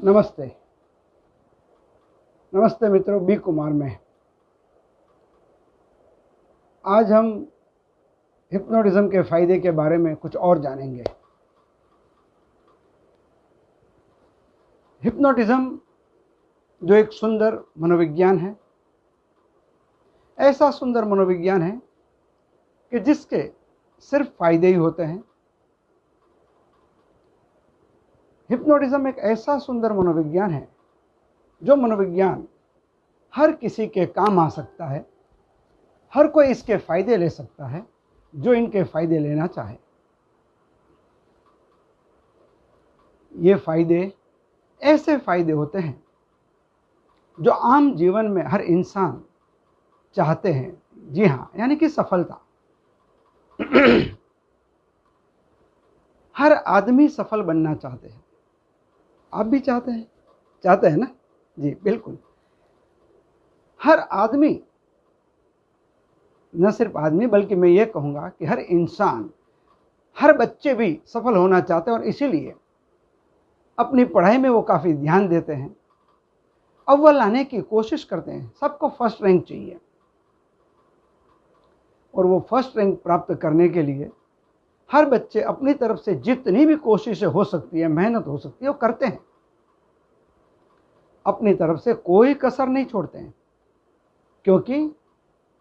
नमस्ते। नमस्ते मित्रों, बी कुमार में। आज हम हिप्नोटिज्म के फ़ायदे के बारे में कुछ और जानेंगे। हिप्नोटिज्म जो एक सुंदर मनोविज्ञान है, ऐसा सुंदर मनोविज्ञान है कि जिसके सिर्फ फ़ायदे ही होते हैं। हिप्नोटिज्म एक ऐसा सुंदर मनोविज्ञान है जो मनोविज्ञान हर किसी के काम आ सकता है। हर कोई इसके फ़ायदे ले सकता है जो इनके फ़ायदे लेना चाहे। ये फ़ायदे ऐसे फ़ायदे होते हैं जो आम जीवन में हर इंसान चाहते हैं। जी हाँ, यानी कि सफलता। हर आदमी सफल बनना चाहते हैं। आप भी चाहते हैं ना? जी बिल्कुल। हर आदमी, न सिर्फ आदमी बल्कि मैं ये कहूँगा कि हर इंसान, हर बच्चे भी सफल होना चाहते हैं और इसीलिए अपनी पढ़ाई में वो काफ़ी ध्यान देते हैं, अव्वल आने की कोशिश करते हैं। सबको फर्स्ट रैंक चाहिए और वो फर्स्ट रैंक प्राप्त करने के लिए हर बच्चे अपनी तरफ से जितनी भी कोशिशें हो सकती है, मेहनत हो सकती है, वो करते हैं। अपनी तरफ से कोई कसर नहीं छोड़ते हैं क्योंकि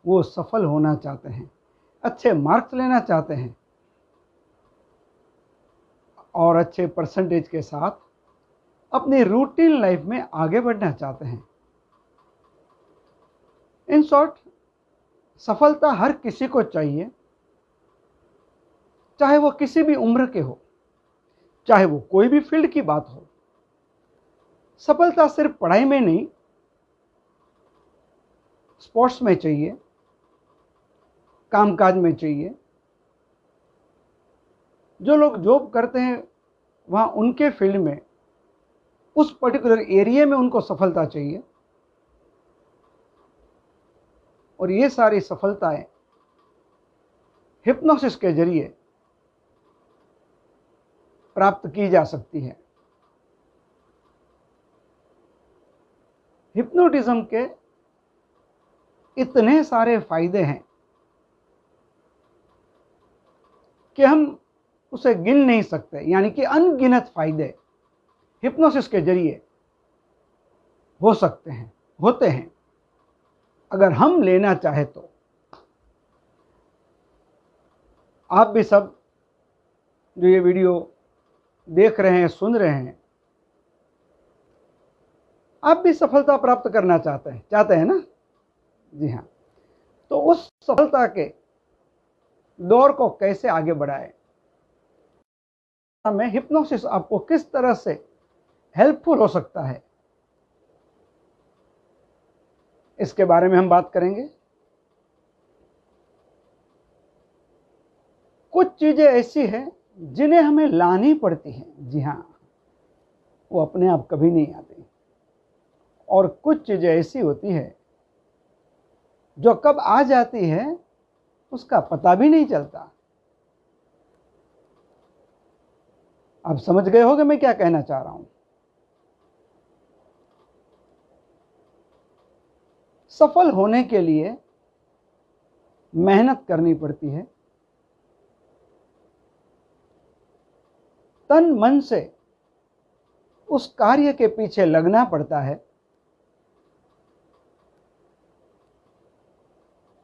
वो सफल होना चाहते हैं, अच्छे मार्क्स लेना चाहते हैं और अच्छे परसेंटेज के साथ अपनी रूटीन लाइफ में आगे बढ़ना चाहते हैं। इन शॉर्ट, सफलता हर किसी को चाहिए, चाहे वो किसी भी उम्र के हो, चाहे वो कोई भी फील्ड की बात हो। सफलता सिर्फ पढ़ाई में नहीं, स्पोर्ट्स में चाहिए, कामकाज में चाहिए। जो लोग जॉब करते हैं वहाँ उनके फील्ड में, उस पर्टिकुलर एरिया में उनको सफलता चाहिए और ये सारी सफलताएं हिप्नोसिस के जरिए प्राप्त की जा सकती है। हिप्नोटिज्म के इतने सारे फायदे हैं कि हम उसे गिन नहीं सकते, यानी कि अनगिनत फायदे हिप्नोसिस के जरिए हो सकते हैं, होते हैं, अगर हम लेना चाहे तो। आप भी सब जो ये वीडियो देख रहे हैं, सुन रहे हैं, आप भी सफलता प्राप्त करना चाहते हैं ना? जी हाँ। तो उस सफलता के दौर को कैसे आगे बढ़ाएं, में हिप्नोसिस आपको किस तरह से हेल्पफुल हो सकता है, इसके बारे में हम बात करेंगे। कुछ चीजें ऐसी हैं जिन्हें हमें लानी पड़ती हैं। जी हाँ, वो अपने आप कभी नहीं आती। और कुछ चीजें ऐसी होती है जो कब आ जाती है उसका पता भी नहीं चलता। आप समझ गए होंगे मैं क्या कहना चाह रहा हूं। सफल होने के लिए मेहनत करनी पड़ती है, तन मन से उस कार्य के पीछे लगना पड़ता है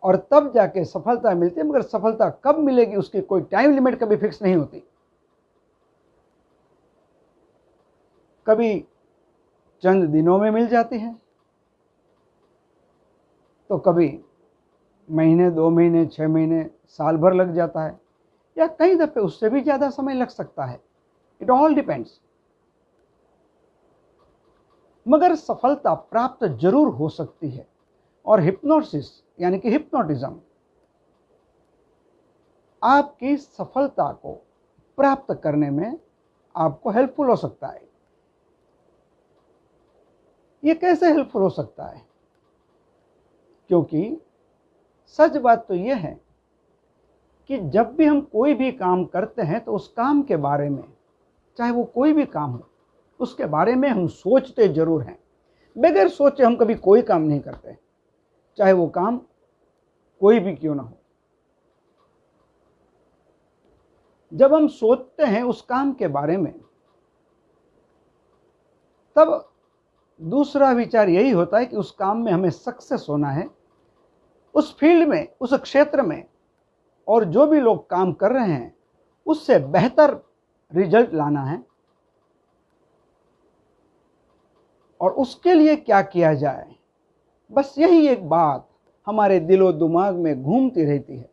और तब जाके सफलता मिलती है। मगर सफलता कब मिलेगी उसकी कोई टाइम लिमिट कभी फिक्स नहीं होती। कभी चंद दिनों में मिल जाती है तो कभी महीने, 2 महीने, 6 महीने, साल भर लग जाता है, या कई दफे उससे भी ज्यादा समय लग सकता है। It all depends. मगर सफलता प्राप्त जरूर हो सकती है और हिप्नोसिस यानी कि हिप्नोटिज्म आपकी सफलता को प्राप्त करने में आपको हेल्पफुल हो सकता है। ये कैसे हेल्पफुल हो सकता है? क्योंकि सच बात तो यह है कि जब भी हम कोई भी काम करते हैं तो उस काम के बारे में, चाहे वो कोई भी काम हो, उसके बारे में हम सोचते जरूर हैं। बगैर सोचे हम कभी कोई काम नहीं करते, चाहे वो काम कोई भी क्यों ना हो। जब हम सोचते हैं उस काम के बारे में, तब दूसरा विचार यही होता है कि उस काम में हमें सक्सेस होना है, उस फील्ड में, उस क्षेत्र में, और जो भी लोग काम कर रहे हैं उससे बेहतर रिजल्ट लाना है। और उसके लिए क्या किया जाए, बस यही एक बात हमारे दिलो दिमाग में घूमती रहती है।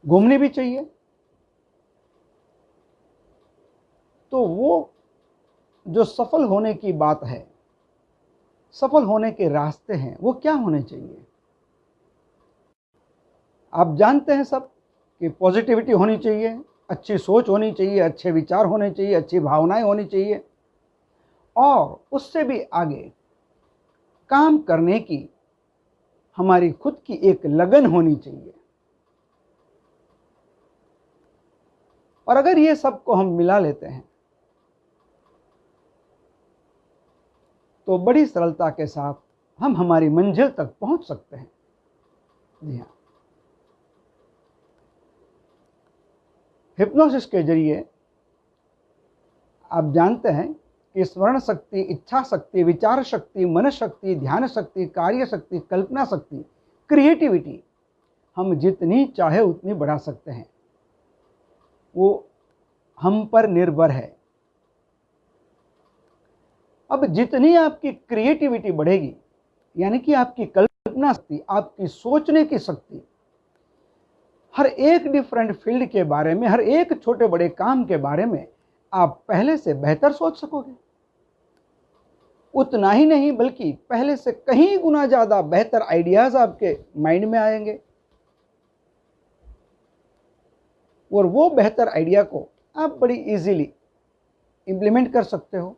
घूमनी भी चाहिए। तो वो जो सफल होने की बात है, सफल होने के रास्ते हैं, वो क्या होने चाहिए? आप जानते हैं सब कि पॉजिटिविटी होनी चाहिए, अच्छी सोच होनी चाहिए, अच्छे विचार होने चाहिए, अच्छी भावनाएं होनी चाहिए, और उससे भी आगे काम करने की हमारी खुद की एक लगन होनी चाहिए। और अगर ये सब को हम मिला लेते हैं तो बड़ी सरलता के साथ हम हमारी मंजिल तक पहुंच सकते हैं। जी हाँ, हिप्नोसिस के जरिए आप जानते हैं कि स्मरण शक्ति, इच्छा शक्ति, विचार शक्ति, मन शक्ति, ध्यान शक्ति, कार्य शक्ति, कल्पना शक्ति, क्रिएटिविटी हम जितनी चाहे उतनी बढ़ा सकते हैं। वो हम पर निर्भर है। अब जितनी आपकी क्रिएटिविटी बढ़ेगी, यानी कि आपकी कल्पना शक्ति, आपकी सोचने की शक्ति, हर एक डिफरेंट फील्ड के बारे में, हर एक छोटे बड़े काम के बारे में आप पहले से बेहतर सोच सकोगे। उतना ही नहीं, बल्कि पहले से कहीं गुना ज्यादा बेहतर आइडियाज आपके माइंड में आएंगे, और वो बेहतर आइडिया को आप बड़ी इजीली इंप्लीमेंट कर सकते हो।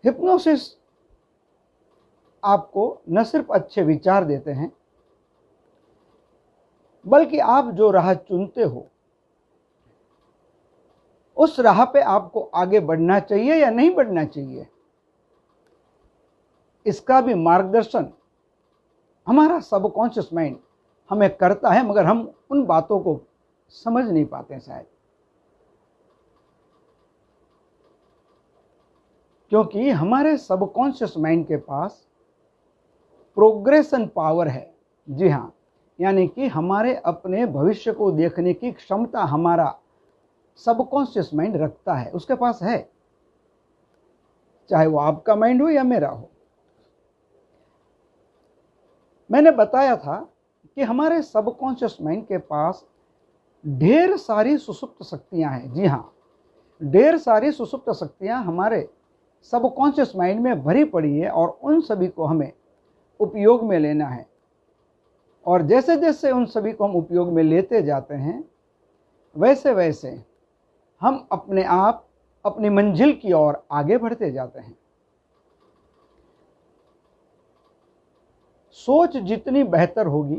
हिप्नोसिस आपको न सिर्फ अच्छे विचार देते हैं, बल्कि आप जो राह चुनते हो उस राह पे आपको आगे बढ़ना चाहिए या नहीं बढ़ना चाहिए, इसका भी मार्गदर्शन हमारा सबकॉन्शियस माइंड हमें करता है, मगर हम उन बातों को समझ नहीं पाते शायद, क्योंकि हमारे सबकॉन्शियस माइंड के पास प्रोग्रेशन पावर है। जी हाँ, यानी कि हमारे अपने भविष्य को देखने की क्षमता हमारा सबकॉन्शियस माइंड रखता है, उसके पास है, चाहे वो आपका माइंड हो या मेरा हो। मैंने बताया था कि हमारे सबकॉन्शियस माइंड के पास ढेर सारी सुसुप्त शक्तियां हैं। जी हाँ, ढेर सारी सुसुप्त शक्तियां हमारे सबकॉन्शियस माइंड में भरी पड़ी है, और उन सभी को हमें उपयोग में लेना है। और जैसे जैसे उन सभी को हम उपयोग में लेते जाते हैं, वैसे वैसे हम अपने आप अपनी मंजिल की ओर आगे बढ़ते जाते हैं। सोच जितनी बेहतर होगी,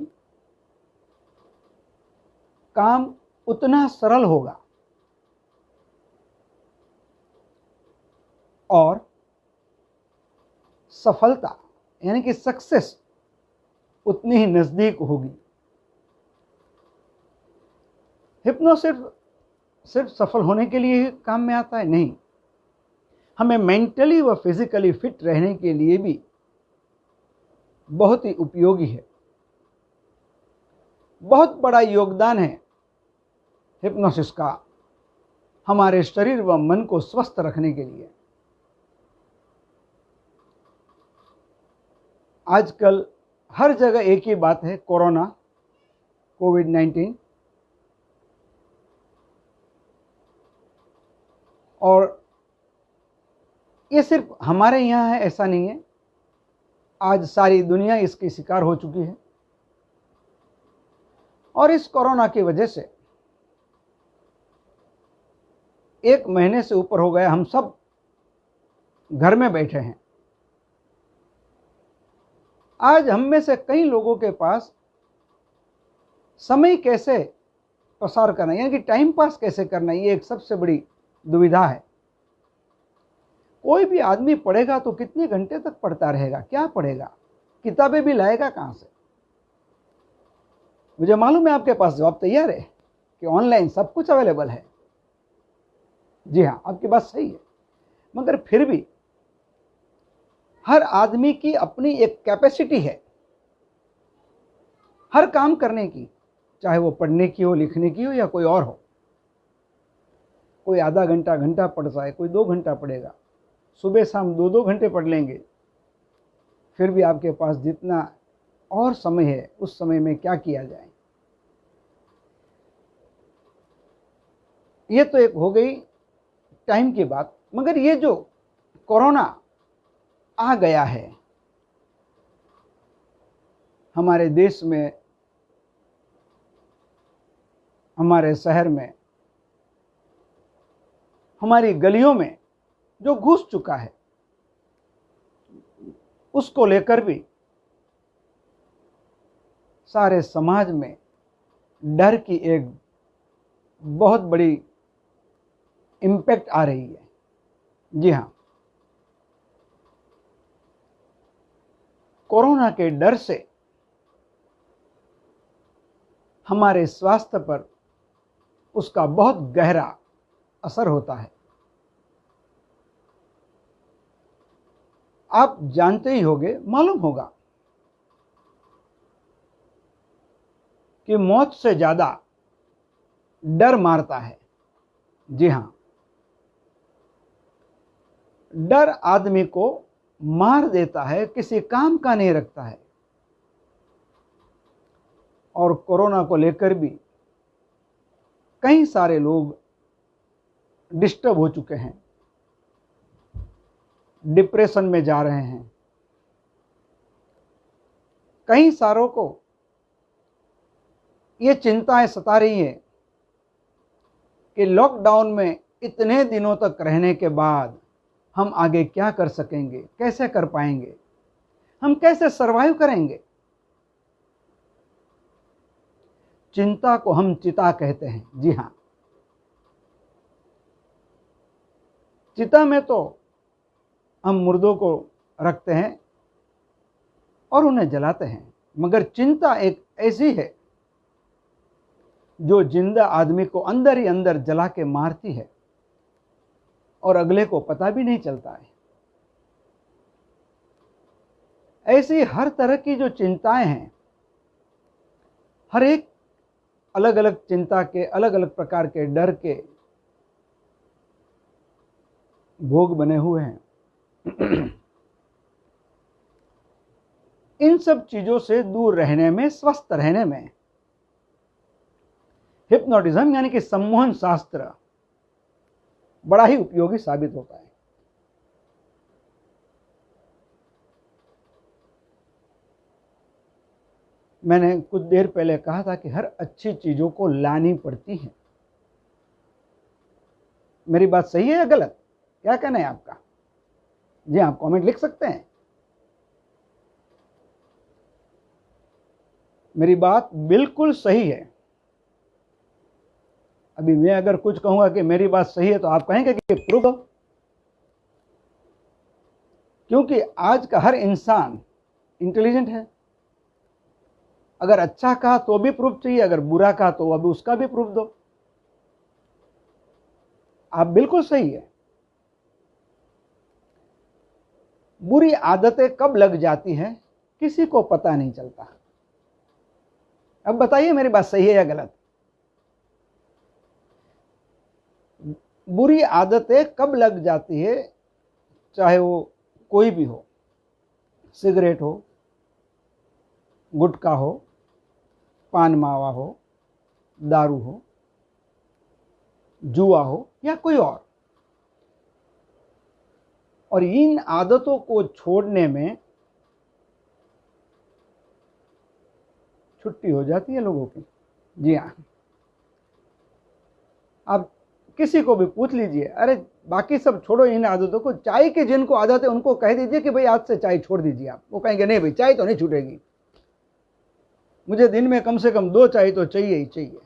काम उतना सरल होगा, और सफलता यानी कि सक्सेस उतनी ही नजदीक होगी। हिप्नोसिस सिर्फ सफल होने के लिए ही काम में आता है, नहीं, हमें मेंटली व फिजिकली फिट रहने के लिए भी बहुत ही उपयोगी है। बहुत बड़ा योगदान है हिप्नोसिस का हमारे शरीर व मन को स्वस्थ रखने के लिए। आजकल हर जगह एक ही बात है, कोरोना, कोविड-19, और ये सिर्फ हमारे यहाँ है ऐसा नहीं है, आज सारी दुनिया इसकी शिकार हो चुकी है। और इस कोरोना की वजह से 1 महीने से ऊपर हो गया हम सब घर में बैठे हैं। आज हम में से कई लोगों के पास समय कैसे पसार करना, यानी कि टाइम पास कैसे करना, ये एक सबसे बड़ी दुविधा है। कोई भी आदमी पढ़ेगा तो कितने घंटे तक पढ़ता रहेगा, क्या पढ़ेगा, किताबें भी लाएगा कहाँ से? मुझे मालूम है आपके पास जवाब तैयार है कि ऑनलाइन सब कुछ अवेलेबल है। जी हाँ, आपकी बात सही है, मगर फिर भी हर आदमी की अपनी एक कैपेसिटी है हर काम करने की, चाहे वो पढ़ने की हो, लिखने की हो या कोई और हो। कोई आधा घंटा घंटा पढ़ता है, कोई 2 घंटा पढ़ेगा, सुबह शाम 2-2 घंटे पढ़ लेंगे, फिर भी आपके पास जितना और समय है उस समय में क्या किया जाए। ये तो एक हो गई टाइम की बात, मगर ये जो कोरोना आ गया है हमारे देश में, हमारे शहर में, हमारी गलियों में जो घुस चुका है, उसको लेकर भी सारे समाज में डर की एक बहुत बड़ी इम्पैक्ट आ रही है। जी हाँ, कोरोना के डर से हमारे स्वास्थ्य पर उसका बहुत गहरा असर होता है। आप जानते ही होंगे, मालूम होगा कि मौत से ज्यादा डर मारता है। जी हाँ, डर आदमी को मार देता है, किसी काम का नहीं रखता है। और कोरोना को लेकर भी कई सारे लोग डिस्टर्ब हो चुके हैं, डिप्रेशन में जा रहे हैं। कई सारों को ये चिंताएं सता रही है कि लॉकडाउन में इतने दिनों तक रहने के बाद हम आगे क्या कर सकेंगे, कैसे कर पाएंगे, हम कैसे सरवाइव करेंगे। चिंता को हम चिता कहते हैं। जी हाँ, चिता में तो हम मुर्दों को रखते हैं और उन्हें जलाते हैं, मगर चिंता एक ऐसी है जो जिंदा आदमी को अंदर ही अंदर जला के मारती है और अगले को पता भी नहीं चलता है। ऐसी हर तरह की जो चिंताएं हैं, हर एक अलग अलग चिंता के, अलग अलग प्रकार के डर के भोग बने हुए हैं। इन सब चीजों से दूर रहने में, स्वस्थ रहने में हिप्नोटिज्म यानी कि सम्मोहन शास्त्र बड़ा ही उपयोगी साबित होता है। मैंने कुछ देर पहले कहा था कि हर अच्छी चीजों को लानी पड़ती है। मेरी बात सही है या गलत, क्या कहना है आपका? जी आप कमेंट लिख सकते हैं। मेरी बात बिल्कुल सही है। अभी मैं अगर कुछ कहूंगा कि मेरी बात सही है तो आप कहेंगे कि प्रूफ दो, क्योंकि आज का हर इंसान इंटेलिजेंट है। अगर अच्छा कहा तो भी प्रूफ चाहिए, अगर बुरा कहा तो अभी उसका भी प्रूफ दो। आप बिल्कुल सही है। बुरी आदतें कब लग जाती हैं किसी को पता नहीं चलता। अब बताइए मेरी बात सही है या गलत? बुरी आदतें कब लग जाती है, चाहे वो कोई भी हो, सिगरेट हो, गुटखा हो, पान मावा हो, दारू हो, जुआ हो या कोई और इन आदतों को छोड़ने में छुट्टी हो जाती है लोगों की। जी हाँ, आप किसी को भी पूछ लीजिए, अरे बाकी सब छोड़ो इन आदतों को, चाय की जिनको आदत है उनको कह दीजिए कि भाई आज से चाय छोड़ दीजिए आप, वो कहेंगे नहीं भाई चाय तो नहीं छूटेगी, मुझे दिन में कम से कम 2 चाय तो चाहिए ही चाहिए।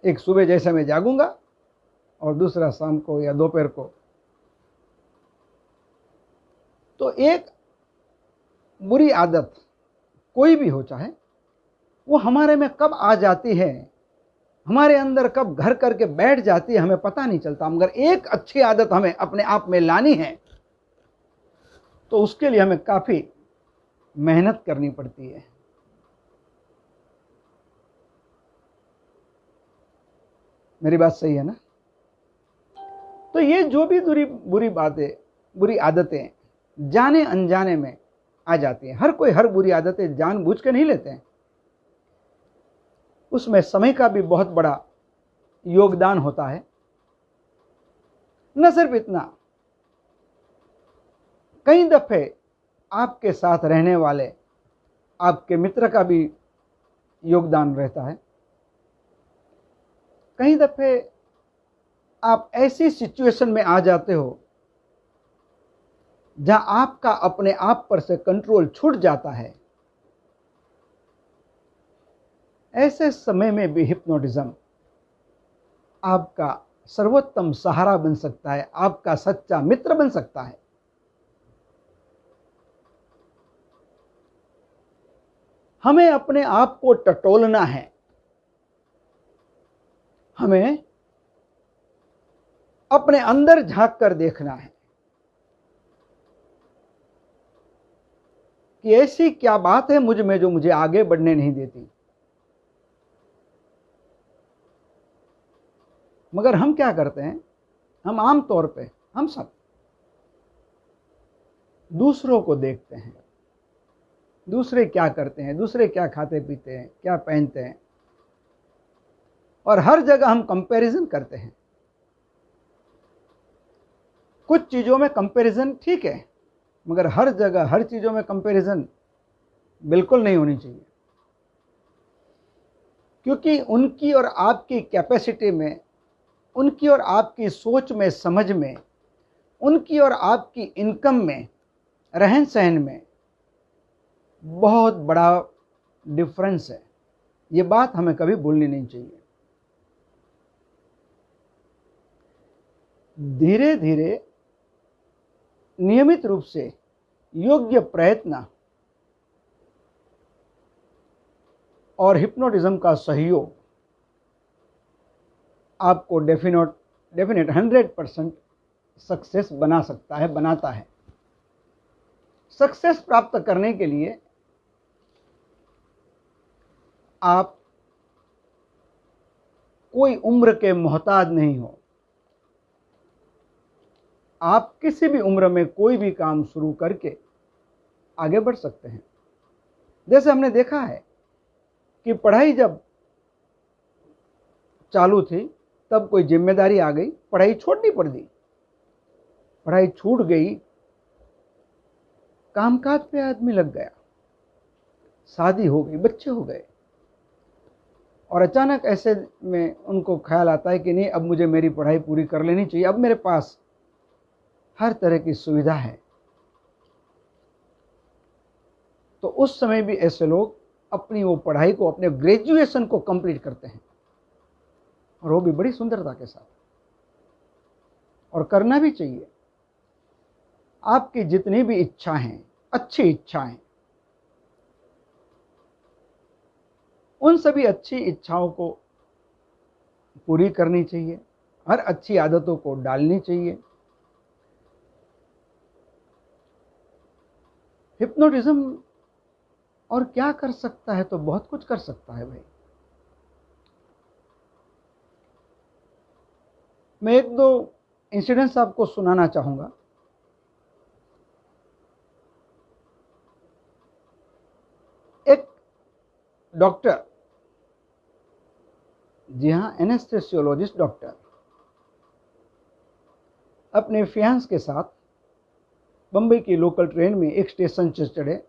एक सुबह जैसे मैं जागूंगा और दूसरा शाम को या दोपहर को। तो एक बुरी आदत कोई भी हो, चाहे वो हमारे में कब आ जाती है, हमारे अंदर कब घर करके बैठ जाती है, हमें पता नहीं चलता। मगर एक अच्छी आदत हमें अपने आप में लानी है तो उसके लिए हमें काफी मेहनत करनी पड़ती है। मेरी बात सही है ना? तो ये जो भी बुरी बातें, बुरी आदतें जाने अनजाने में आ जाती हैं। हर कोई हर बुरी आदतें जानबूझ के नहीं लेते हैं, उसमें समय का भी बहुत बड़ा योगदान होता है। न सिर्फ इतना, कई दफे आपके साथ रहने वाले आपके मित्र का भी योगदान रहता है। कई दफे आप ऐसी सिचुएशन में आ जाते हो जहां आपका अपने आप पर से कंट्रोल छूट जाता है। ऐसे समय में भी हिप्नोटिज्म आपका सर्वोत्तम सहारा बन सकता है, आपका सच्चा मित्र बन सकता है। हमें अपने आप को टटोलना है, हमें अपने अंदर झांक कर देखना है कि ऐसी क्या बात है मुझ में जो मुझे आगे बढ़ने नहीं देती। मगर हम क्या करते हैं, हम आम तौर पे हम सब दूसरों को देखते हैं, दूसरे क्या करते हैं, दूसरे क्या खाते पीते हैं, क्या पहनते हैं, और हर जगह हम कंपैरिजन करते हैं। कुछ चीज़ों में कंपैरिजन ठीक है, मगर हर जगह हर चीज़ों में कंपैरिजन बिल्कुल नहीं होनी चाहिए, क्योंकि उनकी और आपकी कैपेसिटी में, उनकी और आपकी सोच में, समझ में, उनकी और आपकी इनकम में, रहन सहन में बहुत बड़ा डिफरेंस है। ये बात हमें कभी भूलनी नहीं चाहिए। धीरे धीरे नियमित रूप से योग्य प्रयत्न और हिप्नोटिज्म का सहयोग आपको डेफिनेट 100% सक्सेस बना सकता है, बनाता है। सक्सेस प्राप्त करने के लिए आप कोई उम्र के मोहताज नहीं हो। आप किसी भी उम्र में कोई भी काम शुरू करके आगे बढ़ सकते हैं। जैसे हमने देखा है कि पढ़ाई जब चालू थी तब कोई जिम्मेदारी आ गई, पढ़ाई छोड़नी पड़ गई। पढ़ाई छूट गई, कामकाज पे आदमी लग गया, शादी हो गई, बच्चे हो गए, और अचानक ऐसे में उनको ख्याल आता है कि नहीं, अब मुझे मेरी पढ़ाई पूरी कर लेनी चाहिए, अब मेरे पास हर तरह की सुविधा है। तो उस समय भी ऐसे लोग अपनी वो पढ़ाई को, अपने ग्रेजुएशन को कंप्लीट करते हैं, और वो भी बड़ी सुंदरता के साथ, और करना भी चाहिए। आपकी जितनी भी इच्छा हैं, अच्छी इच्छाएं, उन सभी अच्छी इच्छाओं को पूरी करनी चाहिए, हर अच्छी आदतों को डालनी चाहिए। हिप्नोटिज्म और क्या कर सकता है, तो बहुत कुछ कर सकता है भाई। मैं एक दो इंसिडेंट्स आपको सुनाना चाहूंगा। एक डॉक्टर, जी हाँ, एनेस्थेसियोलॉजिस्ट डॉक्टर, अपने फियांस के साथ बंबई की लोकल ट्रेन में एक स्टेशन से चढ़े,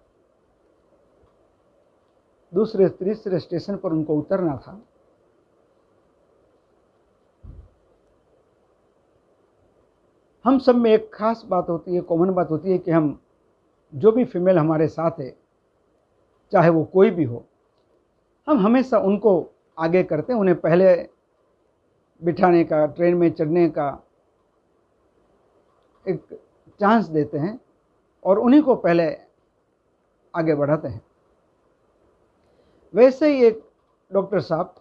दूसरे तीसरे स्टेशन पर उनको उतरना था। हम सब में एक खास बात होती है, कॉमन बात होती है कि हम जो भी फीमेल हमारे साथ है, चाहे वो कोई भी हो, हम हमेशा उनको आगे करते हैं, उन्हें पहले बिठाने का, ट्रेन में चढ़ने का एक चांस देते हैं और उन्हीं को पहले आगे बढ़ाते हैं। वैसे ही एक डॉक्टर साहब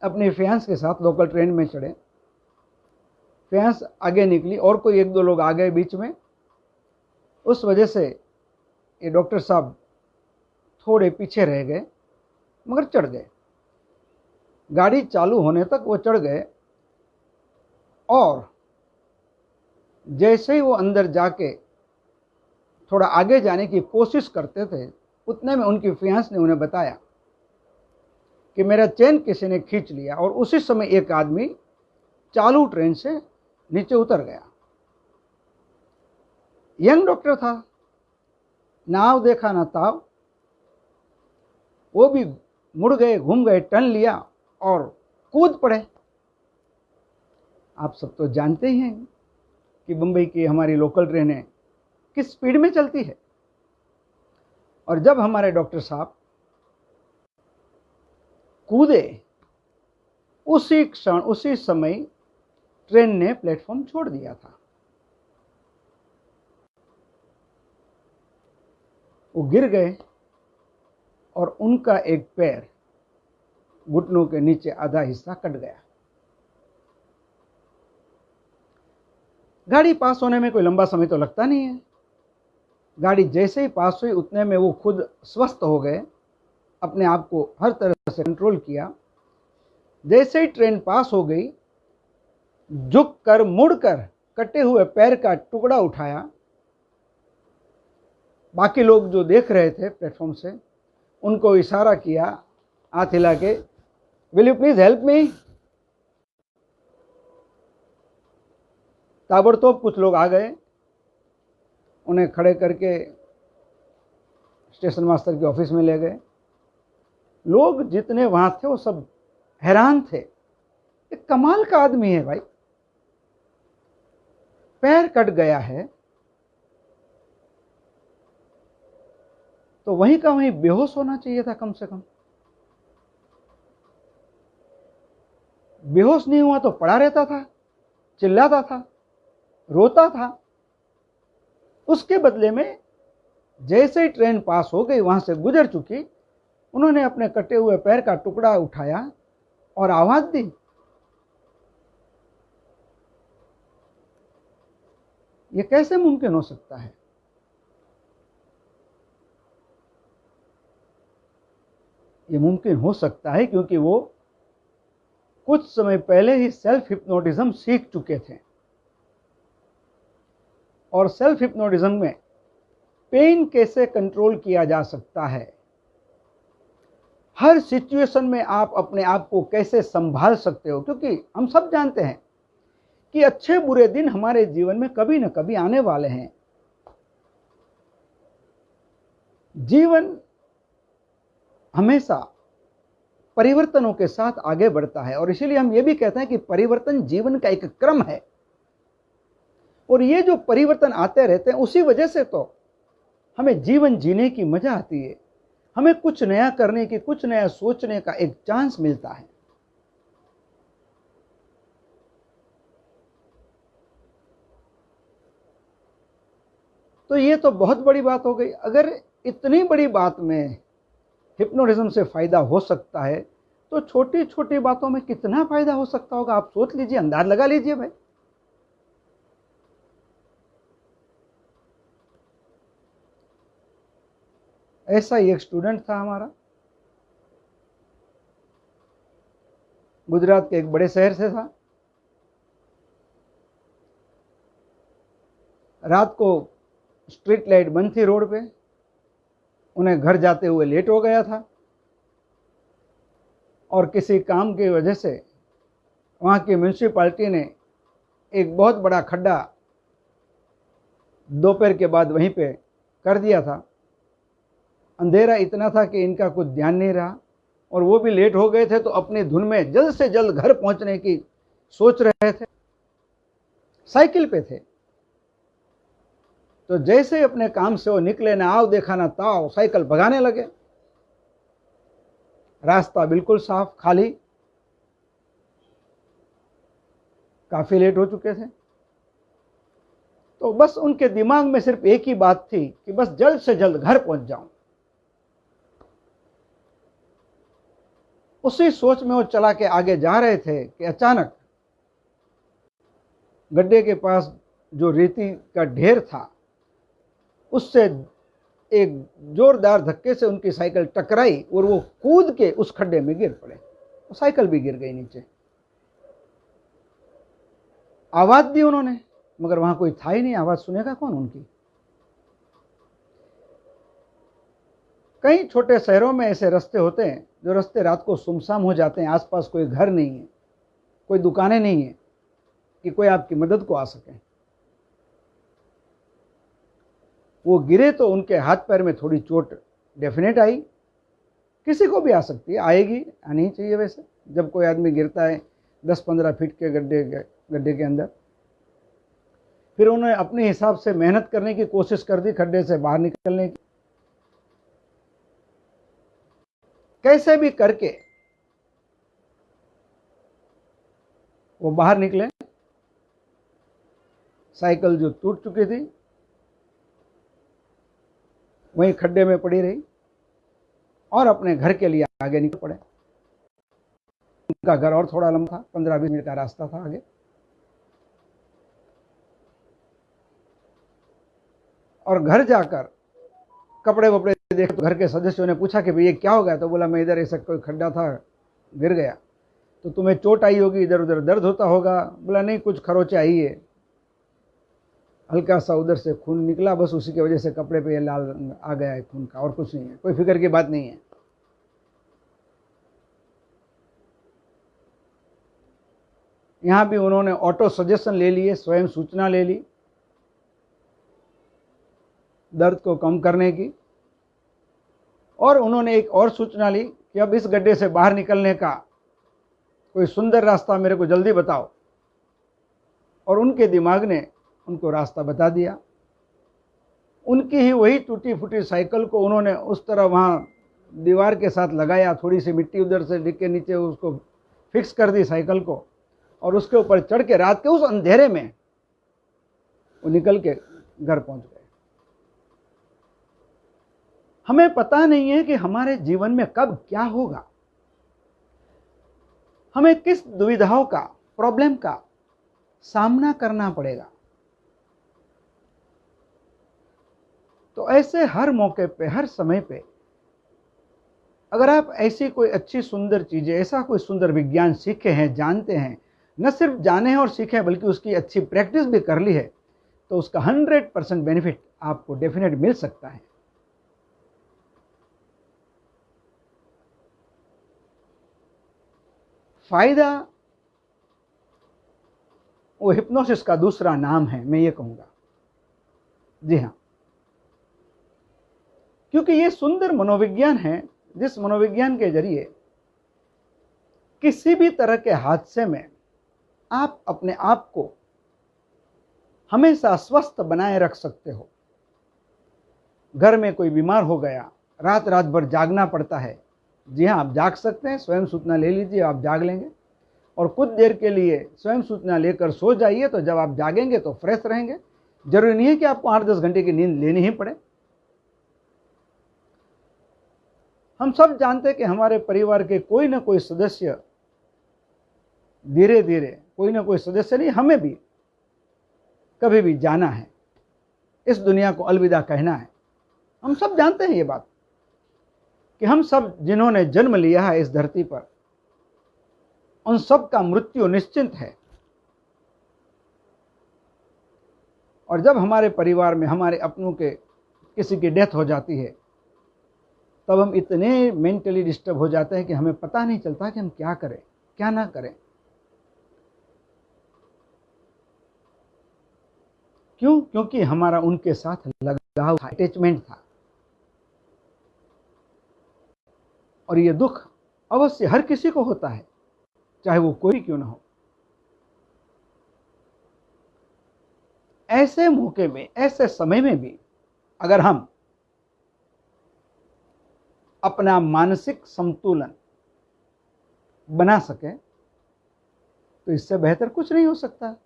अपनी फियांस के साथ लोकल ट्रेन में चढ़े। फियांस आगे निकली और कोई एक दो लोग आ गए बीच में। उस वजह से ये डॉक्टर साहब थोड़े पीछे रह गए, मगर चढ़ गए। गाड़ी चालू होने तक वो चढ़ गए और जैसे ही वो अंदर जाके थोड़ा आगे जाने की कोशिश करते थे, उतने में उनकी फियांस ने उन्हें बताया कि मेरा चेन किसी ने खींच लिया, और उसी समय एक आदमी चालू ट्रेन से नीचे उतर गया। यंग डॉक्टर था, नाव देखा ना ताव, वो भी मुड़ गए, घूम गए, टर्न लिया और कूद पड़े। आप सब तो जानते ही हैं कि मुंबई की हमारी लोकल ट्रेनें किस स्पीड में चलती है। और जब हमारे डॉक्टर साहब कूदे, उसी क्षण उसी समय ट्रेन ने प्लेटफॉर्म छोड़ दिया था। वो गिर गए और उनका एक पैर, घुटनों के नीचे आधा हिस्सा कट गया। गाड़ी पास होने में कोई लंबा समय तो लगता नहीं है। गाड़ी जैसे ही पास हुई उतने में वो खुद स्वस्थ हो गए, अपने आप को हर तरह से कंट्रोल किया। जैसे ही ट्रेन पास हो गई, झुक कर मुड़कर कटे हुए पैर का टुकड़ा उठाया। बाकी लोग जो देख रहे थे प्लेटफॉर्म से, उनको इशारा किया हाथ हिला के, will you please help me. ताबड़तोड़ कुछ लोग आ गए, उन्हें खड़े करके स्टेशन मास्टर के ऑफिस में ले गए। लोग जितने वहां थे वो सब हैरान थे, एक कमाल का आदमी है भाई, पैर कट गया है तो वहीं का वहीं बेहोश होना चाहिए था कम से कम। बेहोश नहीं हुआ तो पड़ा रहता था, चिल्लाता था, रोता था। उसके बदले में जैसे ही ट्रेन पास हो गई, वहां से गुजर चुकी, उन्होंने अपने कटे हुए पैर का टुकड़ा उठाया और आवाज दी। ये कैसे मुमकिन हो सकता है? ये मुमकिन हो सकता है क्योंकि वो कुछ समय पहले ही सेल्फ हिप्नोटिज्म सीख चुके थे। और सेल्फ हिप्नोटिज्म में पेन कैसे कंट्रोल किया जा सकता है, हर सिचुएशन में आप अपने आप को कैसे संभाल सकते हो, क्योंकि हम सब जानते हैं कि अच्छे बुरे दिन हमारे जीवन में कभी न कभी आने वाले हैं। जीवन हमेशा परिवर्तनों के साथ आगे बढ़ता है और इसीलिए हम ये भी कहते हैं कि परिवर्तन जीवन का एक क्रम है। और ये जो परिवर्तन आते रहते हैं, उसी वजह से तो हमें जीवन जीने की मजा आती है, हमें कुछ नया करने की, कुछ नया सोचने का एक चांस मिलता है। तो ये तो बहुत बड़ी बात हो गई। अगर इतनी बड़ी बात में हिप्नोटिज्म से फायदा हो सकता है, तो छोटी छोटी बातों में कितना फायदा हो सकता होगा, आप सोच लीजिए, अंदाज लगा लीजिए भाई। ऐसा ही एक स्टूडेंट था हमारा, गुजरात के एक बड़े शहर से था। रात को स्ट्रीट लाइट बंद थी रोड पे, उन्हें घर जाते हुए लेट हो गया था और किसी काम की वजह से वहाँ की म्यूनिसिपैलिटी ने एक बहुत बड़ा खड्डा दोपहर के बाद वहीं पे कर दिया था। अंधेरा इतना था कि इनका कुछ ध्यान नहीं रहा और वो भी लेट हो गए थे, तो अपनी धुन में जल्द से जल्द घर पहुंचने की सोच रहे थे। साइकिल पे थे, तो जैसे ही अपने काम से वो निकले, ना आओ देखा ना ताओ, साइकिल भगाने लगे। रास्ता बिल्कुल साफ, खाली। काफ़ी लेट हो चुके थे। तो बस उनके दिमाग में सिर्फ एक ही बात थी कि बस जल्द से जल्द घर पहुंच जाऊं। उसी सोच में वो चला के आगे जा रहे थे कि अचानक गड्ढे के पास जो रेती का ढेर था उससे एक जोरदार धक्के से उनकी साइकिल टकराई और वो कूद के उस खड्डे में गिर पड़े। वो साइकिल भी गिर गई नीचे। आवाज दी उन्होंने, मगर वहां कोई था ही नहीं। आवाज सुनेगा कौन उनकी? कई छोटे शहरों में ऐसे रास्ते होते हैं जो रास्ते रात को सुमसाम हो जाते हैं, आसपास कोई घर नहीं है, कोई दुकानें नहीं है कि कोई आपकी मदद को आ सके। वो गिरे तो उनके हाथ पैर में थोड़ी चोट डेफिनेट आई, किसी को भी आ सकती है, आएगी, आनी चाहिए वैसे जब कोई आदमी गिरता है 10-15 फीट के गड्ढे के अंदर। फिर उन्होंने अपने हिसाब से मेहनत करने की कोशिश कर दी खड्डे से बाहर निकलने की। कैसे भी करके वो बाहर निकले। साइकिल जो टूट चुकी थी वहीं खड्डे में पड़ी रही और अपने घर के लिए आगे निकल पड़े। उनका घर और थोड़ा लंबा था, 15-20 मिनट का रास्ता था आगे। और घर जाकर कपड़े वपड़े देखे तो घर के सदस्यों ने पूछा कि भाई ये क्या हो गया? तो बोला मैं इधर ऐसा कोई खड्डा था, गिर गया। तो तुम्हें चोट आई होगी, इधर उधर दर्द होता होगा। बोला नहीं, कुछ खरोंचे आई है, हल्का सा उधर से खून निकला, बस उसी की वजह से कपड़े पे लाल रंग आ गया है खून का, और कुछ नहीं है, कोई फिक्र की बात नहीं है। यहां भी उन्होंने ऑटो सजेशन ले लिए, स्वयं सूचना ले ली दर्द को कम करने की। और उन्होंने एक और सूचना ली कि अब इस गड्ढे से बाहर निकलने का कोई सुंदर रास्ता मेरे को जल्दी बताओ। और उनके दिमाग ने उनको रास्ता बता दिया। उनकी ही वही टूटी फूटी साइकिल को उन्होंने उस तरह वहां दीवार के साथ लगाया, थोड़ी सी मिट्टी उधर से डिग के नीचे उसको फिक्स कर दी साइकिल को, और उसके ऊपर चढ़ के रात के उस अंधेरे में वो निकल के घर पहुंच गए। हमें पता नहीं है कि हमारे जीवन में कब क्या होगा, हमें किस दुविधाओं का, प्रॉब्लम का सामना करना पड़ेगा। तो ऐसे हर मौके पे, हर समय पे अगर आप ऐसी कोई अच्छी सुंदर चीजें, ऐसा कोई सुंदर विज्ञान सीखे हैं, जानते हैं, न सिर्फ जाने हैं और सीखे हैं बल्कि उसकी अच्छी प्रैक्टिस भी कर ली है, तो उसका 100% बेनिफिट आपको डेफिनेट मिल सकता है। फायदा वो हिप्नोसिस का दूसरा नाम है, मैं ये कहूंगा। जी हाँ, क्योंकि ये सुंदर मनोविज्ञान है जिस मनोविज्ञान के जरिए किसी भी तरह के हादसे में आप अपने आप को हमेशा स्वस्थ बनाए रख सकते हो। घर में कोई बीमार हो गया, रात रात भर जागना पड़ता है, जी हाँ, आप जाग सकते हैं, स्वयं सूचना ले लीजिए, आप जाग लेंगे। और कुछ देर के लिए स्वयं सूचना लेकर सो जाइए, तो जब आप जागेंगे तो फ्रेश रहेंगे। जरूरी नहीं है कि आपको 8-10 घंटे की नींद लेनी ही पड़े। हम सब जानते हैं कि हमारे परिवार के कोई ना कोई सदस्य धीरे धीरे, कोई ना कोई सदस्य नहीं, हमें भी कभी भी जाना है, इस दुनिया को अलविदा कहना है। हम सब जानते हैं ये बात कि हम सब जिन्होंने जन्म लिया है इस धरती पर, उन सब का मृत्यु निश्चित है। और जब हमारे परिवार में हमारे अपनों के किसी की डेथ हो जाती है, तब हम इतने मेंटली डिस्टर्ब हो जाते हैं कि हमें पता नहीं चलता कि हम क्या करें, क्या ना करें। क्यों? क्योंकि हमारा उनके साथ लगाव था, अटैचमेंट था। और ये दुख अवश्य हर किसी को होता है, चाहे वो कोई क्यों ना हो। ऐसे मौके में, ऐसे समय में भी अगर हम अपना मानसिक संतुलन बना सकें तो इससे बेहतर कुछ नहीं हो सकता।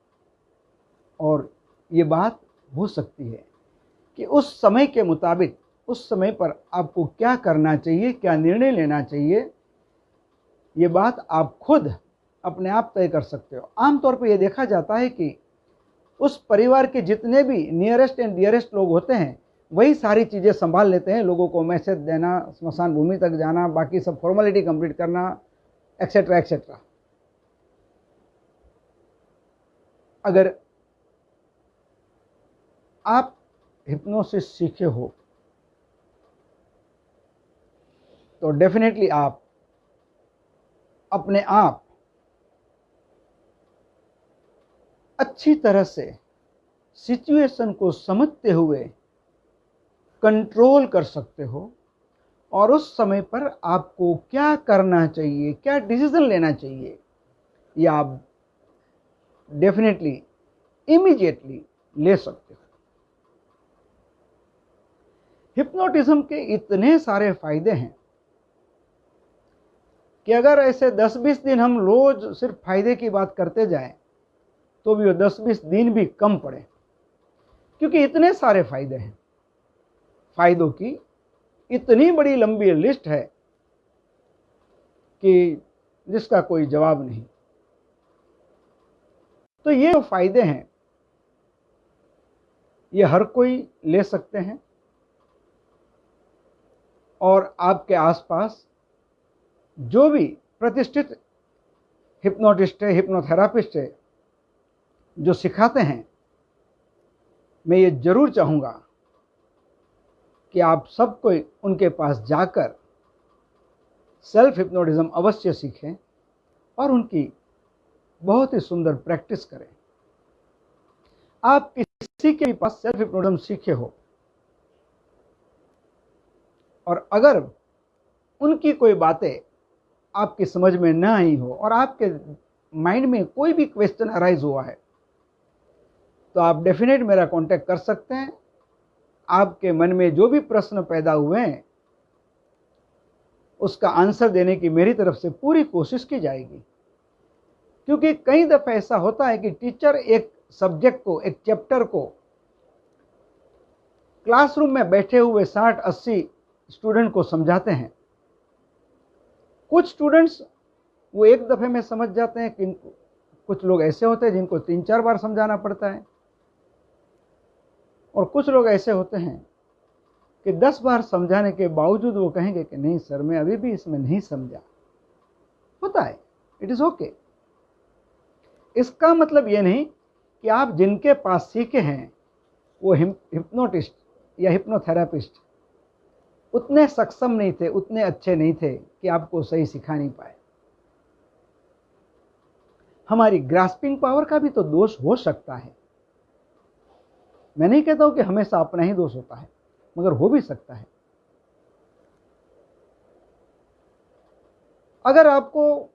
और ये बात हो सकती है कि उस समय के मुताबिक उस समय पर आपको क्या करना चाहिए, क्या निर्णय लेना चाहिए, ये बात आप खुद अपने आप तय कर सकते हो। आमतौर पर यह देखा जाता है कि उस परिवार के जितने भी नियरेस्ट एंड डियरेस्ट लोग होते हैं वही सारी चीज़ें संभाल लेते हैं। लोगों को मैसेज देना, स्मशान भूमि तक जाना, बाकी सब फॉर्मेलिटी कंप्लीट करना, एक्सेट्रा एक्सेट्रा। अगर आप हिप्नोसिस सीखे हो तो डेफिनेटली आप अपने आप अच्छी तरह से सिचुएशन को समझते हुए कंट्रोल कर सकते हो और उस समय पर आपको क्या करना चाहिए, क्या डिसीजन लेना चाहिए, ये आप डेफिनेटली इमीडिएटली ले सकते हो। हिप्नोटिज्म के इतने सारे फायदे हैं कि अगर ऐसे 10-20 दिन हम रोज सिर्फ फायदे की बात करते जाएं तो भी वो 10-20 दिन भी कम पड़े, क्योंकि इतने सारे फायदे हैं। फायदों की इतनी बड़ी लंबी लिस्ट है कि जिसका कोई जवाब नहीं। तो ये जो फायदे हैं ये हर कोई ले सकते हैं और आपके आसपास जो भी प्रतिष्ठित हिप्नोटिस्ट है, हिप्नोथेरापिस्ट है जो सिखाते हैं, मैं ये जरूर चाहूँगा कि आप सबको उनके पास जाकर सेल्फ हिप्नोटिज्म अवश्य सीखें और उनकी बहुत ही सुंदर प्रैक्टिस करें। आप किसी के पास सेल्फ हिप्नोटिज्म सीखे हो और अगर उनकी कोई बातें आपकी समझ में ना आई हो और आपके माइंड में कोई भी क्वेश्चन अराइज हुआ है तो आप डेफिनेट मेरा कांटेक्ट कर सकते हैं। आपके मन में जो भी प्रश्न पैदा हुए हैं उसका आंसर देने की मेरी तरफ से पूरी कोशिश की जाएगी, क्योंकि कई दफा ऐसा होता है कि टीचर एक सब्जेक्ट को, एक चैप्टर को क्लासरूम में बैठे हुए 60-80 स्टूडेंट को समझाते हैं। कुछ स्टूडेंट्स वो एक दफे में समझ जाते हैं, कि कुछ लोग ऐसे होते हैं जिनको 3-4 बार समझाना पड़ता है और कुछ लोग ऐसे होते हैं कि 10 बार समझाने के बावजूद वो कहेंगे कि नहीं सर, मैं अभी भी इसमें नहीं समझा। होता है, इट इज ओके। इसका मतलब ये नहीं कि आप जिनके पास सीखे हैं वो हिप्नोटिस्ट या हिप्नोथेरापिस्ट उतने सक्षम नहीं थे, उतने अच्छे नहीं थे कि आपको सही सिखा नहीं पाए। हमारी ग्रास्पिंग पावर का भी तो दोष हो सकता है। मैं नहीं कहता हूं कि हमेशा अपना ही दोष होता है, मगर हो भी सकता है। अगर आपको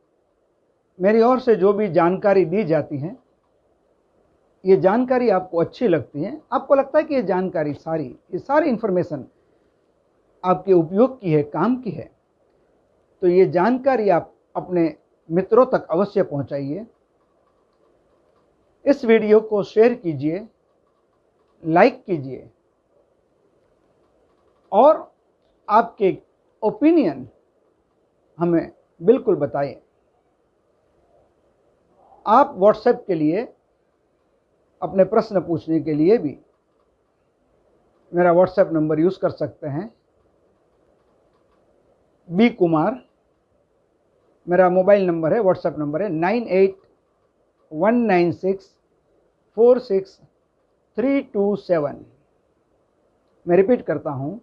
मेरी ओर से जो भी जानकारी दी जाती है, ये जानकारी आपको अच्छी लगती है, आपको लगता है कि ये जानकारी ये सारी इंफॉर्मेशन आपके उपयोग की है, काम की है, तो ये जानकारी आप अपने मित्रों तक अवश्य पहुंचाइए। इस वीडियो को शेयर कीजिए, लाइक कीजिए और आपके ओपिनियन हमें बिल्कुल बताइए। आप व्हाट्सएप के लिए अपने प्रश्न पूछने के लिए भी मेरा व्हाट्सएप नंबर यूज़ कर सकते हैं, बी कुमार मेरा मोबाइल नंबर है, व्हाट्सएप नंबर है 9819646327। मैं रिपीट करता हूँ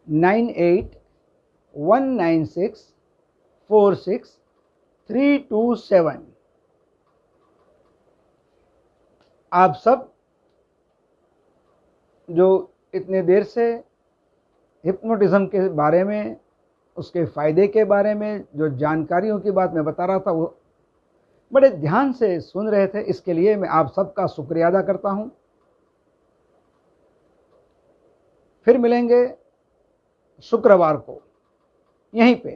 9819646327। आप सब जो इतने देर से हिप्नोटिज्म के बारे में, उसके फ़ायदे के बारे में जो जानकारियों की बात मैं बता रहा था, वो बड़े ध्यान से सुन रहे थे, इसके लिए मैं आप सबका शुक्रिया अदा करता हूँ। फिर मिलेंगे शुक्रवार को यहीं पे।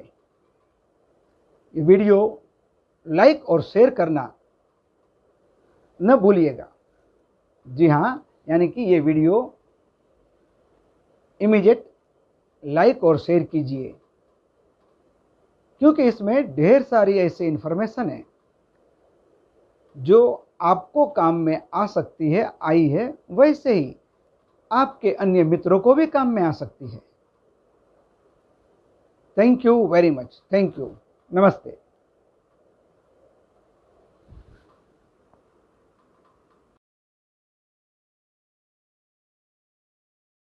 ये वीडियो लाइक और शेयर करना न भूलिएगा। जी हाँ, यानी कि ये वीडियो इमीडिएट लाइक और शेयर कीजिए, क्योंकि इसमें ढेर सारी ऐसी इन्फॉर्मेशन है जो आपको काम में आ सकती है, आई है, वैसे ही आपके अन्य मित्रों को भी काम में आ सकती है। Thank you very much. Thank you. नमस्ते।